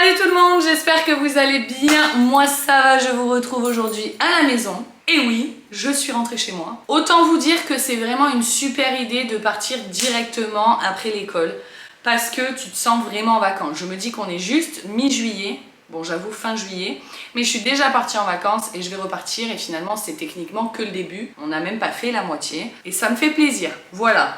Salut tout le monde, j'espère que vous allez bien. Moi ça va, je vous retrouve aujourd'hui à la maison. Et oui, je suis rentrée chez moi. Autant vous dire que c'est vraiment une super idée de partir directement après l'école. Parce que tu te sens vraiment en vacances. Je me dis qu'on est juste mi-juillet. Bon, j'avoue fin juillet. Mais je suis déjà partie en vacances et je vais repartir. Et finalement, c'est techniquement que le début. On n'a même pas fait la moitié. Et ça me fait plaisir. Voilà.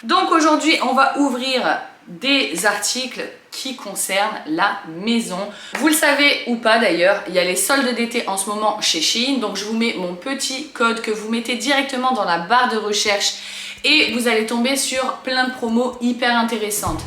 Donc aujourd'hui, on va ouvrir des articles qui concernent la maison. Vous le savez ou pas d'ailleurs, il y a les soldes d'été en ce moment chez Shein. Donc je vous mets mon petit code que vous mettez directement dans la barre de recherche et vous allez tomber sur plein de promos hyper intéressantes.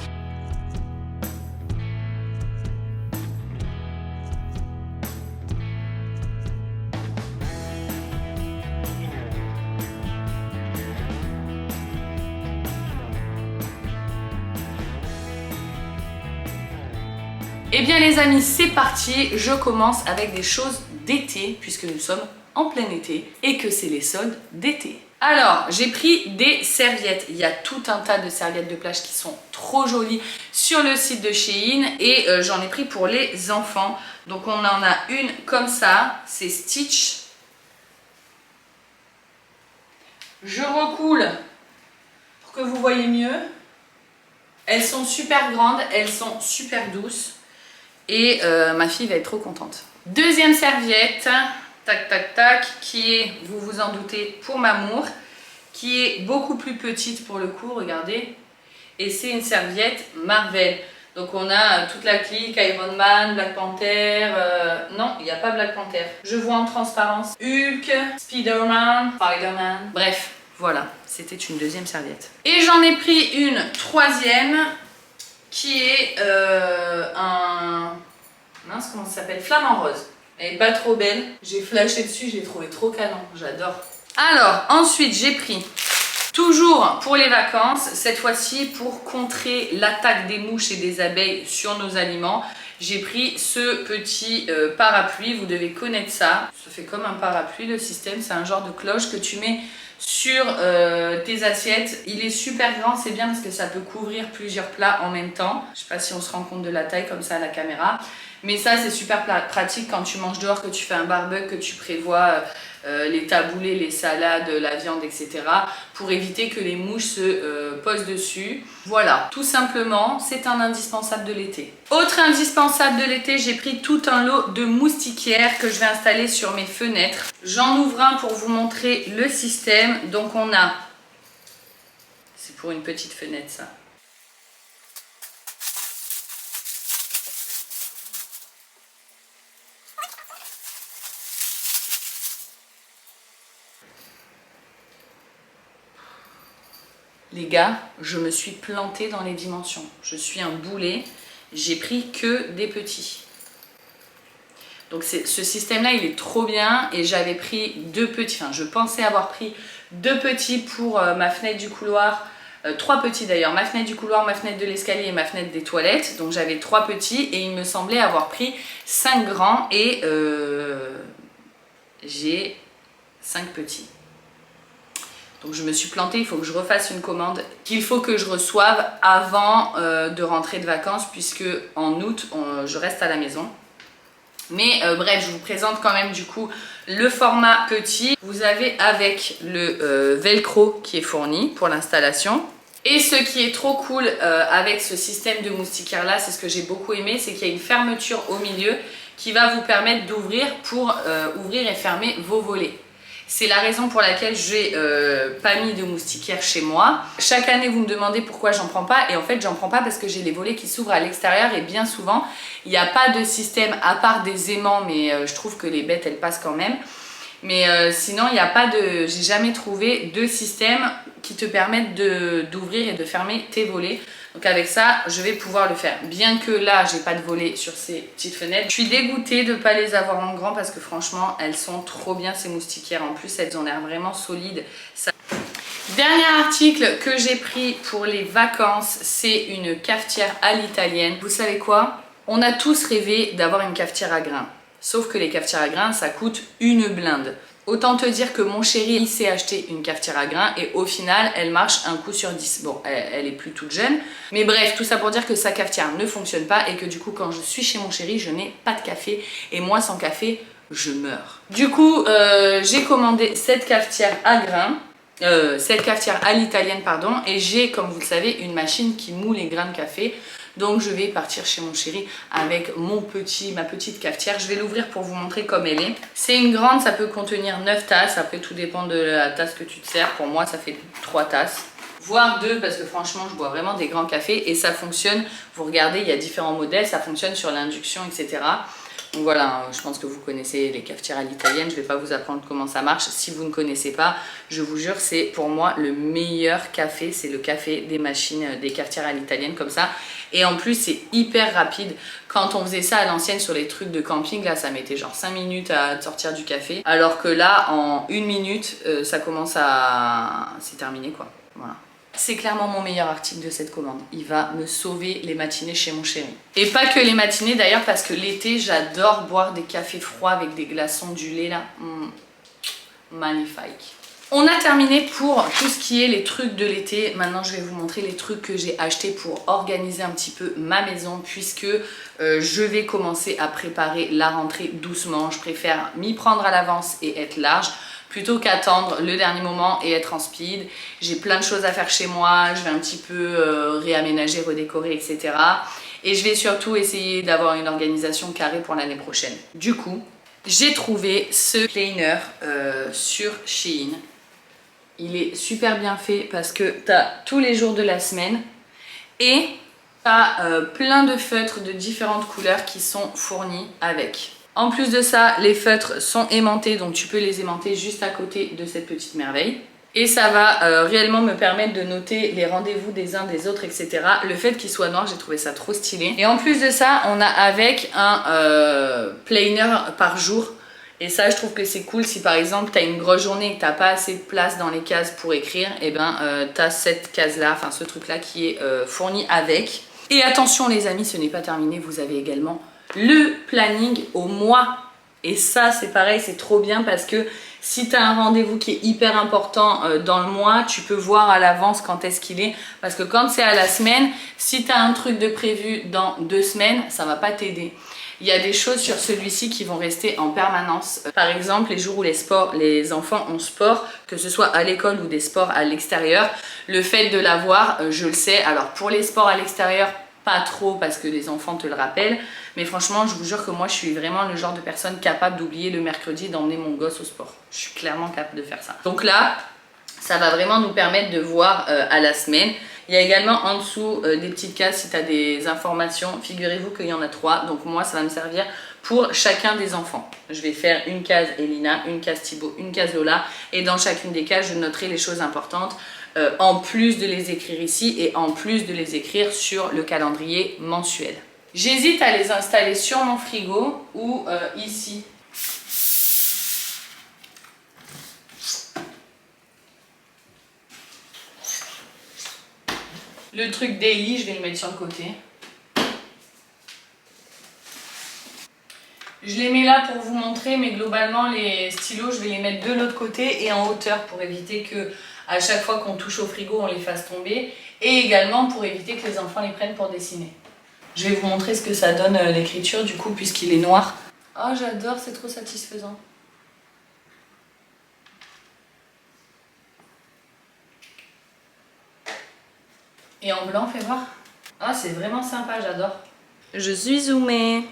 Eh bien les amis, c'est parti, je commence avec des choses d'été puisque nous sommes en plein été et que c'est les soldes d'été. Alors, j'ai pris des serviettes, il y a tout un tas de serviettes de plage qui sont trop jolies sur le site de Shein et j'en ai pris pour les enfants. Donc on en a une comme ça, c'est Stitch. Je recoule pour que vous voyez mieux. Elles sont super grandes, elles sont super douces. Et ma fille va être trop contente. Deuxième serviette, tac tac tac, qui est, vous vous en doutez, pour Mamour, qui est beaucoup plus petite pour le coup, regardez. Et c'est une serviette Marvel. Donc on a toute la clique, Iron Man, Black Panther, non, il n'y a pas Black Panther. Je vois en transparence Hulk, Spider-Man, bref, voilà, c'était une deuxième serviette. Et j'en ai pris une troisième, qui est mince, comment ça s'appelle, flamant rose. Elle est pas trop belle, j'ai flashé dessus, j'ai trouvé trop canon, j'adore. Alors ensuite j'ai pris, toujours pour les vacances, cette fois-ci pour contrer l'attaque des mouches et des abeilles sur nos aliments, j'ai pris ce petit parapluie, vous devez connaître ça. Ça fait comme un parapluie le système, c'est un genre de cloche que tu mets sur tes assiettes. Il est super grand, c'est bien parce que ça peut couvrir plusieurs plats en même temps. Je sais pas si on se rend compte de la taille comme ça à la caméra, mais ça c'est super pratique quand tu manges dehors, que tu fais un barbecue, que tu prévois les taboulés, les salades, la viande, etc. pour éviter que les mouches se posent dessus. Voilà, tout simplement, c'est un indispensable de l'été. Autre indispensable de l'été, j'ai pris tout un lot de moustiquaires que je vais installer sur mes fenêtres. J'en ouvre un pour vous montrer le système. Donc on a, c'est pour une petite fenêtre ça. Les gars, je me suis plantée dans les dimensions. Je suis un boulet. J'ai pris que des petits. Donc ce système-là, il est trop bien. Et j'avais pris deux petits. Enfin, je pensais avoir pris deux petits pour ma fenêtre du couloir. Trois petits d'ailleurs. Ma fenêtre du couloir, ma fenêtre de l'escalier et ma fenêtre des toilettes. Donc j'avais trois petits. Et il me semblait avoir pris 5 grands. Et j'ai 5 petits. Donc je me suis plantée, il faut que je refasse une commande qu'il faut que je reçoive avant de rentrer de vacances puisque en août, je reste à la maison. Mais bref, je vous présente quand même du coup le format petit. Vous avez avec le velcro qui est fourni pour l'installation. Et ce qui est trop cool avec ce système de moustiquaire là, c'est ce que j'ai beaucoup aimé, c'est qu'il y a une fermeture au milieu qui va vous permettre d'ouvrir pour ouvrir et fermer vos volets. C'est la raison pour laquelle j'ai pas mis de moustiquaire chez moi. Chaque année, vous me demandez pourquoi j'en prends pas. Et en fait, j'en prends pas parce que j'ai les volets qui s'ouvrent à l'extérieur. Et bien souvent, il n'y a pas de système à part des aimants. Mais je trouve que les bêtes, elles passent quand même. Mais sinon, il n'y a pas de... J'ai jamais trouvé de système qui te permettent d'ouvrir et de fermer tes volets. Donc avec ça, je vais pouvoir le faire. Bien que là, j'ai pas de volets sur ces petites fenêtres. Je suis dégoûtée de ne pas les avoir en grand parce que franchement, elles sont trop bien ces moustiquaires. En plus, elles ont l'air vraiment solides. Ça... Dernier article que j'ai pris pour les vacances, c'est une cafetière à l'italienne. Vous savez quoi? On a tous rêvé d'avoir une cafetière à grains. Sauf que les cafetières à grains, ça coûte une blinde. Autant te dire que mon chéri, il s'est acheté une cafetière à grains et au final, elle marche un coup sur 10. Bon, elle est plus toute jeune. Mais bref, tout ça pour dire que sa cafetière ne fonctionne pas et que du coup, quand je suis chez mon chéri, je n'ai pas de café. Et moi, sans café, je meurs. Du coup, j'ai commandé cette cafetière à grains. Cette cafetière à l'italienne, pardon. Et j'ai, comme vous le savez, une machine qui moule les grains de café. Donc je vais partir chez mon chéri avec ma petite cafetière. Je vais l'ouvrir pour vous montrer comme elle est. C'est une grande, ça peut contenir 9 tasses. Après tout dépend de la tasse que tu te sers. Pour moi ça fait 3 tasses. Voire 2 parce que franchement je bois vraiment des grands cafés. Et ça fonctionne, vous regardez il y a différents modèles. Ça fonctionne sur l'induction etc. Donc voilà, je pense que vous connaissez les cafetières à l'italienne, je ne vais pas vous apprendre comment ça marche. Si vous ne connaissez pas, je vous jure, c'est pour moi le meilleur café, c'est le café des machines, des cafetières à l'italienne comme ça. Et en plus, c'est hyper rapide. Quand on faisait ça à l'ancienne sur les trucs de camping, là, ça mettait genre 5 minutes à sortir du café. Alors que là, en 1 minute, ça commence à... c'est terminé quoi, voilà. C'est clairement mon meilleur article de cette commande. Il va me sauver les matinées chez mon chéri. Et pas que les matinées d'ailleurs, parce que l'été, j'adore boire des cafés froids avec des glaçons, du lait là. Magnifique. On a terminé pour tout ce qui est les trucs de l'été. Maintenant, je vais vous montrer les trucs que j'ai achetés pour organiser un petit peu ma maison, puisque je vais commencer à préparer la rentrée doucement. Je préfère m'y prendre à l'avance et être large, plutôt qu'attendre le dernier moment et être en speed. J'ai plein de choses à faire chez moi, je vais un petit peu réaménager, redécorer, etc. Et je vais surtout essayer d'avoir une organisation carrée pour l'année prochaine. Du coup, j'ai trouvé ce cleaner sur Shein. Il est super bien fait parce que tu as tous les jours de la semaine et tu as plein de feutres de différentes couleurs qui sont fournis avec. En plus de ça, les feutres sont aimantés, donc tu peux les aimanter juste à côté de cette petite merveille. Et ça va réellement me permettre de noter les rendez-vous des uns des autres, etc. Le fait qu'il soit noir, j'ai trouvé ça trop stylé. Et en plus de ça, on a avec un planner par jour. Et ça, je trouve que c'est cool. Si par exemple, tu as une grosse journée et que tu n'as pas assez de place dans les cases pour écrire, et ben tu as cette case-là, enfin ce truc-là qui est fourni avec. Et attention les amis, ce n'est pas terminé, vous avez également le planning au mois. Et ça, c'est pareil, c'est trop bien parce que si tu as un rendez-vous qui est hyper important dans le mois, tu peux voir à l'avance quand est-ce qu'il est. Parce que quand c'est à la semaine, si tu as un truc de prévu dans 2 semaines, ça va pas t'aider. Il y a des choses sur celui-ci qui vont rester en permanence. Par exemple, les jours où les enfants ont sport, que ce soit à l'école ou des sports à l'extérieur, le fait de l'avoir, je le sais. Alors pour les sports à l'extérieur, pas trop parce que les enfants te le rappellent. Mais franchement, je vous jure que moi, je suis vraiment le genre de personne capable d'oublier le mercredi d'emmener mon gosse au sport. Je suis clairement capable de faire ça. Donc là, ça va vraiment nous permettre de voir à la semaine. Il y a également en dessous des petites cases si tu as des informations. Figurez-vous qu'il y en a 3. Donc moi, ça va me servir pour chacun des enfants. Je vais faire une case Elina, une case Thibaut, une case Lola. Et dans chacune des cases, je noterai les choses importantes. En plus de les écrire ici et en plus de les écrire sur le calendrier mensuel. J'hésite à les installer sur mon frigo ou ici. Le truc daily, je vais le mettre sur le côté. Je les mets là pour vous montrer, mais globalement les stylos, je vais les mettre de l'autre côté et en hauteur pour éviter que à chaque fois qu'on touche au frigo, on les fasse tomber. Et également pour éviter que les enfants les prennent pour dessiner. Je vais vous montrer ce que ça donne l'écriture du coup puisqu'il est noir. Oh j'adore, c'est trop satisfaisant. Et en blanc, fais voir. Ah c'est vraiment sympa, j'adore. Je suis zoomée.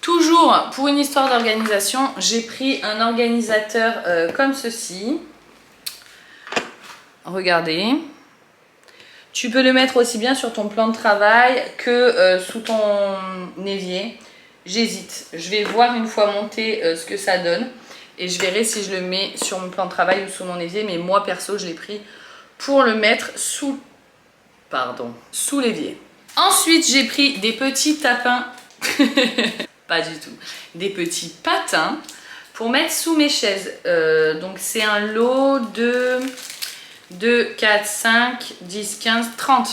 Toujours pour une histoire d'organisation, j'ai pris un organisateur comme ceci. Regardez. Tu peux le mettre aussi bien sur ton plan de travail que sous ton évier. J'hésite. Je vais voir une fois monté ce que ça donne. Et je verrai si je le mets sur mon plan de travail ou sous mon évier. Mais moi, perso, je l'ai pris pour le mettre sous l'évier. Ensuite, j'ai pris des petits tapins. Pas du tout. Des petits patins pour mettre sous mes chaises. Donc, c'est un lot de 2, 4, 5, 10, 15, 30.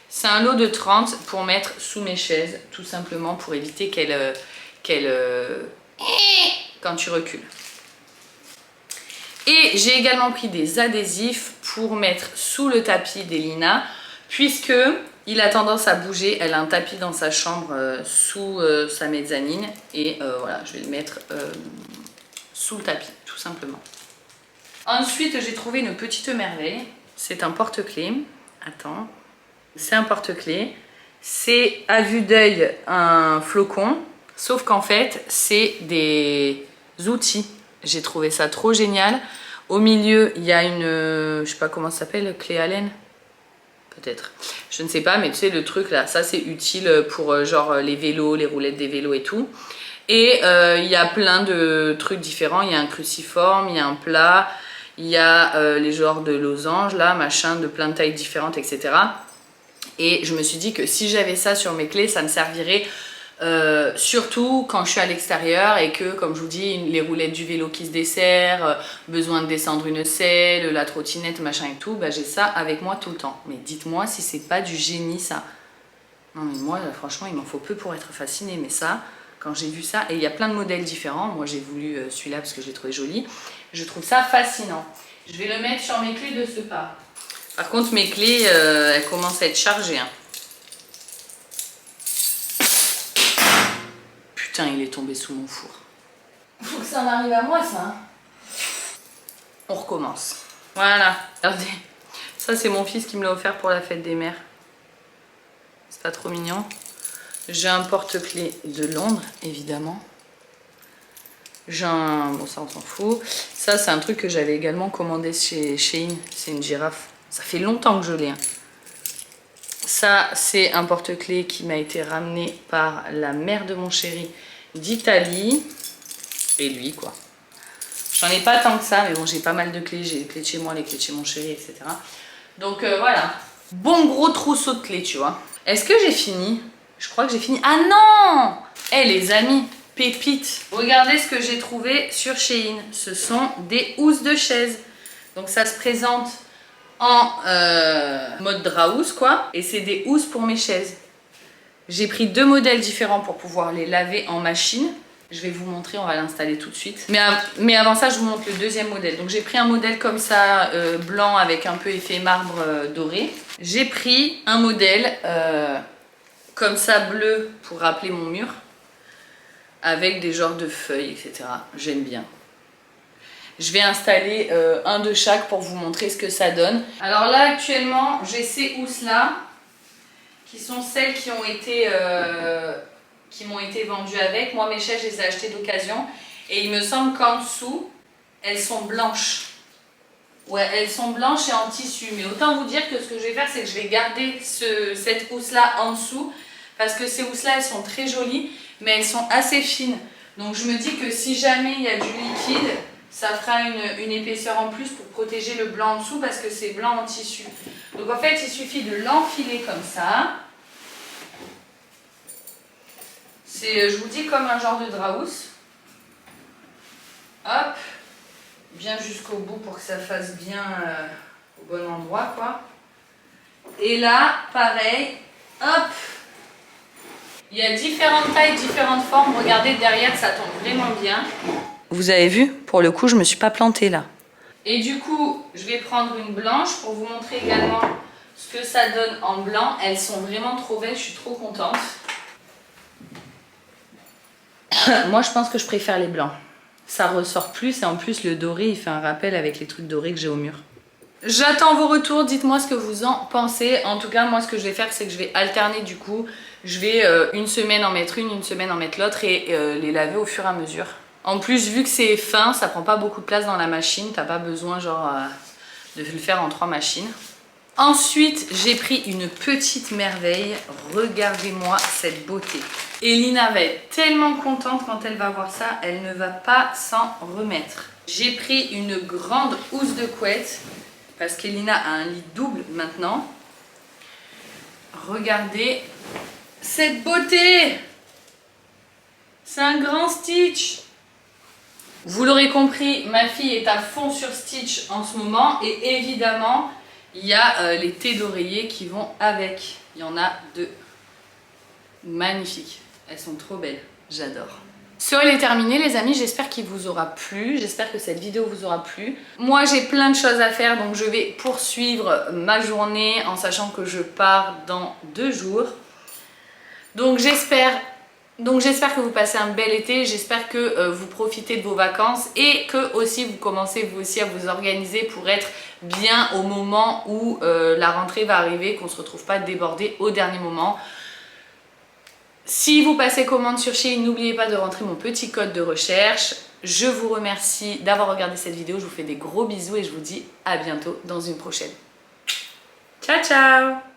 C'est un lot de 30 pour mettre sous mes chaises, tout simplement pour éviter qu'elles quand tu recules. Et j'ai également pris des adhésifs pour mettre sous le tapis d'Elina, puisque il a tendance à bouger. Elle a un tapis dans sa chambre sous sa mezzanine. Et voilà, je vais le mettre sous le tapis, tout simplement. Ensuite, j'ai trouvé une petite merveille. C'est un porte-clés. Attends. C'est un porte-clés. C'est à vue d'œil un flocon. Sauf qu'en fait, c'est des outils. J'ai trouvé ça trop génial. Au milieu, il y a une... je sais pas comment ça s'appelle, clé Allen. Peut-être. Je ne sais pas, mais tu sais, le truc là, ça c'est utile pour genre les vélos, les roulettes des vélos et tout. Et il y a plein de trucs différents. Il y a un cruciforme, il y a un plat, il y a les genres de losanges là, machin, de plein de tailles différentes, etc. Et je me suis dit que si j'avais ça sur mes clés, ça me servirait surtout quand je suis à l'extérieur et que, comme je vous dis, les roulettes du vélo qui se desserrent, besoin de descendre une selle, la trottinette, machin et tout, bah, j'ai ça avec moi tout le temps. Mais dites-moi si c'est pas du génie ça. Non mais moi franchement il m'en faut peu pour être fascinée, mais ça, quand j'ai vu ça, et il y a plein de modèles différents, moi j'ai voulu celui-là parce que je l'ai trouvé joli, je trouve ça fascinant. Je vais le mettre sur mes clés de ce pas. Par contre mes clés, elles commencent à être chargées, hein. Putain, il est tombé sous mon four. Faut que ça en arrive à moi, ça. Hein. On recommence. Voilà. Regardez. Ça, c'est mon fils qui me l'a offert pour la fête des mères. C'est pas trop mignon. J'ai un porte-clés de Londres, évidemment. J'ai un... Bon, ça, on s'en fout. Ça, c'est un truc que j'avais également commandé chez Shein. C'est une girafe. Ça fait longtemps que je l'ai. Hein. Ça, c'est un porte-clés qui m'a été ramené par la mère de mon chéri d'Italie. Et lui, quoi. J'en ai pas tant que ça, mais bon, j'ai pas mal de clés. J'ai les clés de chez moi, les clés de chez mon chéri, etc. Donc, voilà. Bon gros trousseau de clés, tu vois. Est-ce que j'ai fini? Je crois que j'ai fini. Ah non! Eh, les amis, pépite. Regardez ce que j'ai trouvé sur Shein. Ce sont des housses de chaise. Donc, ça se présente en mode drahouse quoi, et c'est des housses pour mes chaises. J'ai pris deux modèles différents pour pouvoir les laver en machine. Je vais vous montrer, on va l'installer tout de suite. Mais avant ça, je vous montre le deuxième modèle. Donc j'ai pris un modèle comme ça, blanc avec un peu effet marbre doré. J'ai pris un modèle comme ça, bleu, pour rappeler mon mur, avec des genres de feuilles, etc. J'aime bien. Je vais installer un de chaque pour vous montrer ce que ça donne. Alors là, actuellement, j'ai ces housses-là, qui sont celles qui m'ont été vendues avec. Moi, mes chaises, je les ai achetées d'occasion. Et il me semble qu'en dessous, elles sont blanches. Ouais, elles sont blanches et en tissu. Mais autant vous dire que ce que je vais faire, c'est que je vais garder cette housse-là en dessous. Parce que ces housses-là, elles sont très jolies, mais elles sont assez fines. Donc je me dis que si jamais il y a du liquide, ça fera une épaisseur en plus pour protéger le blanc en dessous parce que c'est blanc en tissu. Donc en fait, il suffit de l'enfiler comme ça. C'est, je vous dis, comme un genre de drahouse. Hop, bien jusqu'au bout pour que ça fasse bien au bon endroit, quoi. Et là, pareil, hop. Il y a différentes tailles, différentes formes. Regardez, derrière, ça tombe vraiment bien. Vous avez vu, pour le coup, je me suis pas plantée là. Et du coup, je vais prendre une blanche pour vous montrer également ce que ça donne en blanc. Elles sont vraiment trop belles, je suis trop contente. Moi, je pense que je préfère les blancs. Ça ressort plus et en plus, le doré, il fait un rappel avec les trucs dorés que j'ai au mur. J'attends vos retours, dites-moi ce que vous en pensez. En tout cas, moi, ce que je vais faire, c'est que je vais alterner du coup. Je vais une semaine en mettre une semaine en mettre l'autre et les laver au fur et à mesure. En plus, vu que c'est fin, ça prend pas beaucoup de place dans la machine. T'as pas besoin genre de le faire en 3 machines. Ensuite, j'ai pris une petite merveille. Regardez-moi cette beauté. Elina va être tellement contente quand elle va voir ça. Elle ne va pas s'en remettre. J'ai pris une grande housse de couette parce qu'Elina a un lit double maintenant. Regardez cette beauté! C'est un grand Stitch! Vous l'aurez compris, ma fille est à fond sur Stitch en ce moment et évidemment, il y a les thés d'oreiller qui vont avec. Il y en a 2. Magnifiques. Elles sont trop belles. J'adore. Ce haul est terminé les amis, j'espère qu'il vous aura plu, j'espère que cette vidéo vous aura plu. Moi j'ai plein de choses à faire donc je vais poursuivre ma journée en sachant que je pars dans 2 jours. Donc j'espère que vous passez un bel été, j'espère que vous profitez de vos vacances et que aussi vous commencez vous aussi à vous organiser pour être bien au moment où la rentrée va arriver, qu'on ne se retrouve pas débordé au dernier moment. Si vous passez commande sur Shein, n'oubliez pas de rentrer mon petit code de recherche. Je vous remercie d'avoir regardé cette vidéo, je vous fais des gros bisous et je vous dis à bientôt dans une prochaine. Ciao ciao!